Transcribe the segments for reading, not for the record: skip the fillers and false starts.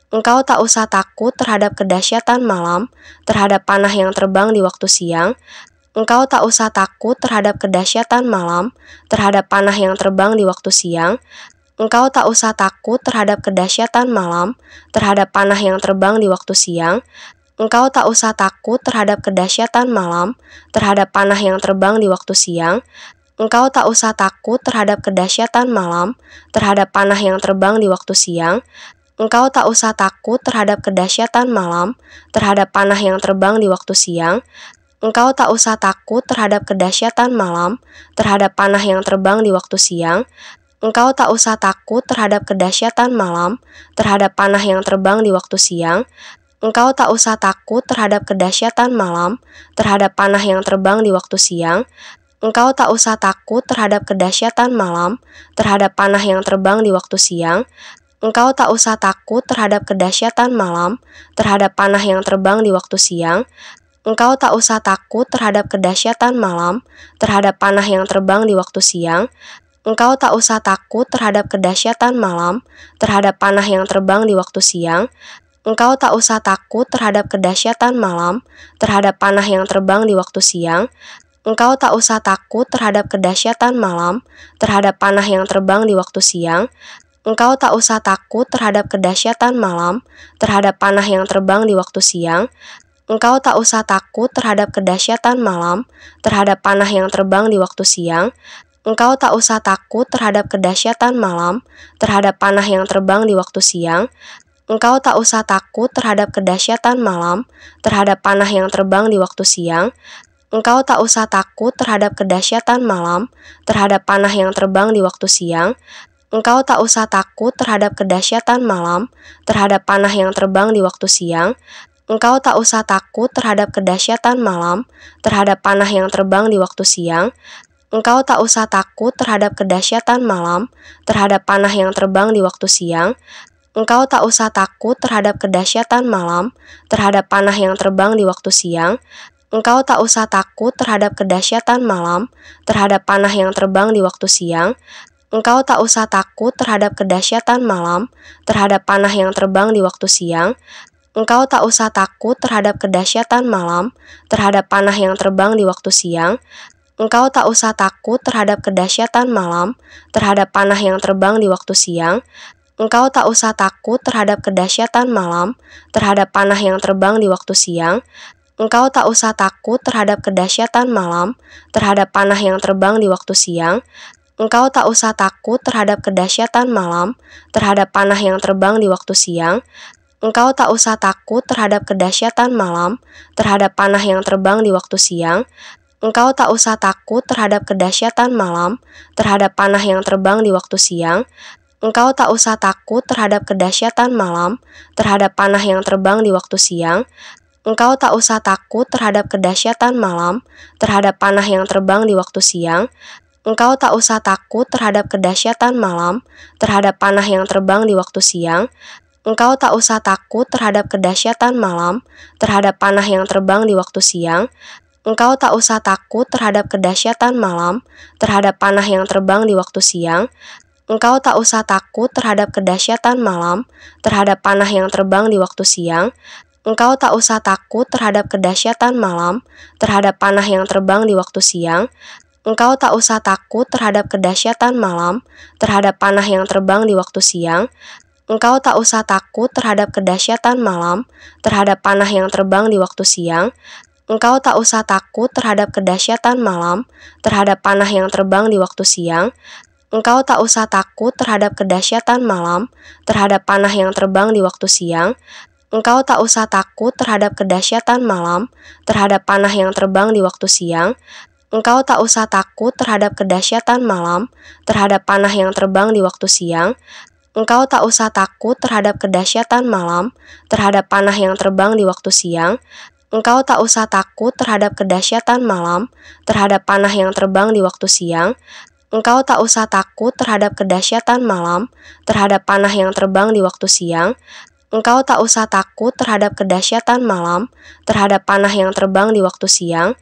Engkau tak usah takut terhadap kedahsyatan malam, terhadap panah yang terbang di waktu siang. Engkau tak usah takut terhadap kedahsyatan malam, terhadap panah yang terbang di waktu siang. Engkau tak usah takut terhadap kedahsyatan malam, terhadap panah yang terbang di waktu siang. Engkau tak usah takut terhadap kedahsyatan malam, terhadap panah yang terbang di waktu siang. Engkau tak usah takut terhadap kedahsyatan malam, terhadap panah yang terbang di waktu siang. Engkau tak usah takut terhadap kedahsyatan malam, terhadap panah yang terbang di waktu siang. Engkau tak usah takut terhadap kedahsyatan malam, terhadap panah yang terbang di waktu siang. Engkau tak usah takut terhadap kedahsyatan malam, terhadap panah yang terbang di waktu siang. Engkau tak usah takut terhadap kedahsyatan malam, terhadap panah yang terbang di waktu siang. Engkau tak usah takut terhadap kedahsyatan malam, terhadap panah yang terbang di waktu siang. Engkau tak usah takut terhadap kedahsyatan malam, terhadap panah yang terbang di waktu siang. Engkau tak usah takut terhadap kedahsyatan malam, terhadap panah yang terbang di waktu siang. Engkau tak usah takut terhadap kedahsyatan malam, terhadap panah yang terbang di waktu siang. Engkau tak usah takut terhadap kedahsyatan malam, terhadap panah yang terbang di waktu siang. Engkau tak usah takut terhadap kedahsyatan malam, terhadap panah yang terbang di waktu siang. Engkau tak usah takut terhadap kedahsyatan malam, terhadap panah yang terbang di waktu siang. Engkau tak usah takut terhadap kedahsyatan malam, terhadap panah yang terbang di waktu siang. Engkau tak usah takut terhadap kedahsyatan malam, terhadap panah yang terbang di waktu siang. Engkau tak usah takut terhadap kedahsyatan malam, terhadap panah yang terbang di waktu siang. Engkau tak usah takut terhadap kedahsyatan malam, terhadap panah yang terbang di waktu siang. Engkau tak usah takut terhadap kedahsyatan malam, terhadap panah yang terbang di waktu siang. Engkau tak usah takut terhadap kedahsyatan malam, terhadap panah yang terbang di waktu siang. Engkau tak usah takut terhadap kedahsyatan malam, terhadap panah yang terbang di waktu siang. Engkau tak usah takut terhadap kedahsyatan malam, terhadap panah yang terbang di waktu siang. Engkau tak usah takut terhadap kedahsyatan malam, terhadap panah yang terbang di waktu siang. Engkau tak usah takut terhadap kedahsyatan malam, terhadap panah yang terbang di waktu siang. Engkau tak usah takut terhadap kedahsyatan malam, terhadap panah yang terbang di waktu siang. Engkau tak usah takut terhadap kedahsyatan malam, terhadap panah yang terbang di waktu siang. Engkau tak usah takut terhadap kedahsyatan malam, terhadap panah yang terbang di waktu siang. Engkau tak usah takut terhadap kedahsyatan malam, terhadap panah yang terbang di waktu siang. Engkau tak usah takut terhadap kedahsyatan malam, terhadap panah yang terbang di waktu siang. Engkau tak usah takut terhadap kedahsyatan malam, terhadap panah yang terbang di waktu siang. Engkau tak usah takut terhadap kedahsyatan malam, terhadap panah yang terbang di waktu siang. Engkau tak usah takut terhadap kedahsyatan malam, terhadap panah yang terbang di waktu siang. Engkau tak usah takut terhadap kedahsyatan malam, terhadap panah yang terbang di waktu siang. Engkau tak usah takut terhadap kedahsyatan malam, terhadap panah yang terbang di waktu siang. Engkau tak usah takut terhadap kedahsyatan malam, terhadap panah yang terbang di waktu siang. Engkau tak usah takut terhadap kedahsyatan malam, terhadap panah yang terbang di waktu siang. Engkau tak usah takut terhadap kedahsyatan malam, terhadap panah yang terbang di waktu siang. Engkau tak usah takut terhadap kedahsyatan malam, terhadap panah yang terbang di waktu siang. Engkau tak usah takut terhadap kedahsyatan malam, terhadap panah yang terbang di waktu siang. Engkau tak usah takut terhadap kedahsyatan malam, terhadap panah yang terbang di waktu siang. Engkau tak usah takut terhadap kedahsyatan malam, terhadap panah yang terbang di waktu siang. Engkau tak usah takut terhadap kedahsyatan malam, terhadap panah yang terbang di waktu siang. Engkau tak usah takut terhadap kedahsyatan malam, terhadap panah yang terbang di waktu siang. Engkau tak usah takut terhadap kedahsyatan malam, terhadap panah yang terbang di waktu siang. Engkau tak usah takut terhadap kedahsyatan malam, terhadap panah yang terbang di waktu siang. Engkau tak usah takut terhadap kedahsyatan malam, terhadap panah yang terbang di waktu siang. Engkau tak usah takut terhadap kedahsyatan malam, terhadap panah yang terbang di waktu siang. Engkau tak usah takut terhadap kedahsyatan malam, terhadap panah yang terbang di waktu siang.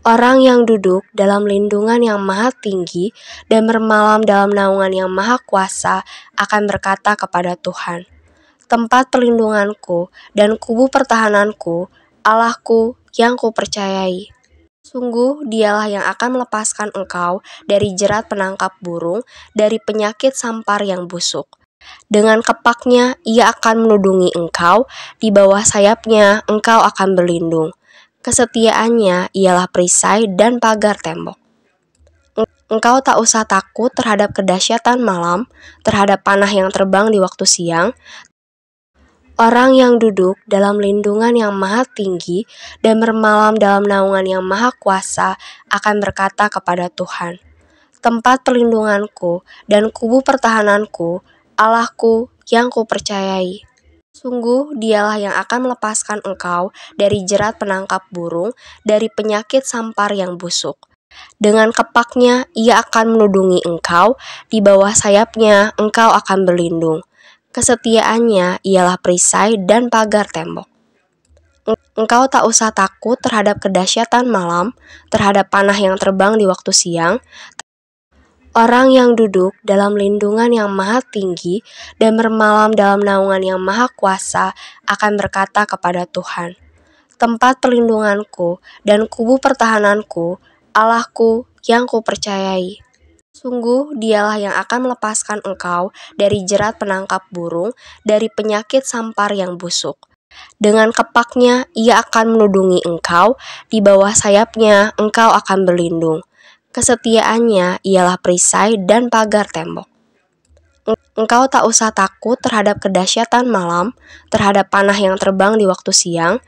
Orang yang duduk dalam lindungan yang maha tinggi dan bermalam dalam naungan yang maha kuasa akan berkata kepada Tuhan, tempat perlindunganku dan kubu pertahananku, Allahku yang kupercayai. Sungguh dialah yang akan melepaskan engkau dari jerat penangkap burung, dari penyakit sampar yang busuk. Dengan kepaknya ia akan menudungi engkau, di bawah sayapnya engkau akan berlindung. Kesetiaannya ialah perisai dan pagar tembok. Engkau tak usah takut terhadap kedahsyatan malam, terhadap panah yang terbang di waktu siang. Orang yang duduk dalam lindungan yang maha tinggi dan bermalam dalam naungan yang maha kuasa akan berkata kepada Tuhan, tempat perlindunganku dan kubu pertahananku, Allahku yang kupercayai. Sungguh dialah yang akan melepaskan engkau dari jerat penangkap burung, dari penyakit sampar yang busuk. Dengan kepaknya ia akan menudungi engkau, di bawah sayapnya engkau akan berlindung. Kesetiaannya ialah perisai dan pagar tembok. Engkau tak usah takut terhadap kedahsyatan malam, terhadap panah yang terbang di waktu siang. Orang yang duduk dalam lindungan yang maha tinggi dan bermalam dalam naungan yang maha kuasa akan berkata kepada Tuhan, tempat perlindunganku dan kubu pertahananku, Allahku yang kupercayai. Sungguh dialah yang akan melepaskan engkau dari jerat penangkap burung, dari penyakit sampar yang busuk. Dengan kepaknya ia akan menudungi engkau, di bawah sayapnya engkau akan berlindung. Kesetiaannya ialah perisai dan pagar tembok. Engkau tak usah takut terhadap kedahsyatan malam, terhadap panah yang terbang di waktu siang.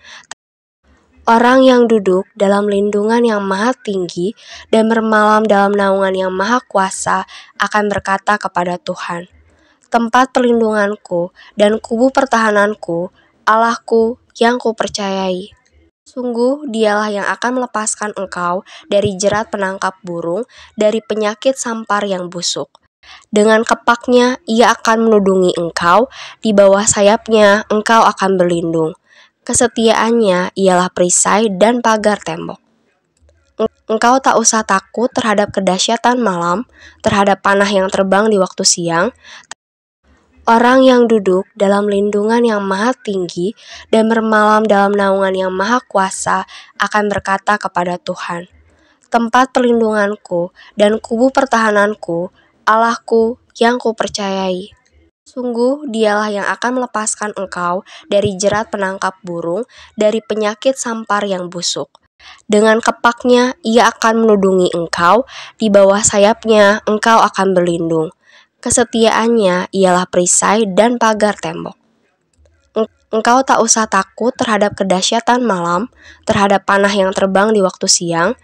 Orang yang duduk dalam lindungan yang maha tinggi dan bermalam dalam naungan yang maha kuasa akan berkata kepada Tuhan, tempat perlindunganku dan kubu pertahananku, Allahku yang kupercayai. Sungguh dialah yang akan melepaskan engkau dari jerat penangkap burung, dari penyakit sampar yang busuk. Dengan kepaknya ia akan menudungi engkau, di bawah sayapnya engkau akan berlindung. Kesetiaannya ialah perisai dan pagar tembok. Engkau tak usah takut terhadap kedahsyatan malam, terhadap panah yang terbang di waktu siang. Orang yang duduk dalam lindungan yang maha tinggi dan bermalam dalam naungan yang maha kuasa akan berkata kepada Tuhan, tempat perlindunganku dan kubu pertahananku, Allahku yang kupercayai. Sungguh dialah yang akan melepaskan engkau dari jerat penangkap burung, dari penyakit sampar yang busuk. Dengan kepaknya ia akan menudungi engkau, di bawah sayapnya engkau akan berlindung. Kesetiaannya ialah perisai dan pagar tembok. Engkau tak usah takut terhadap kedahsyatan malam, terhadap panah yang terbang di waktu siang.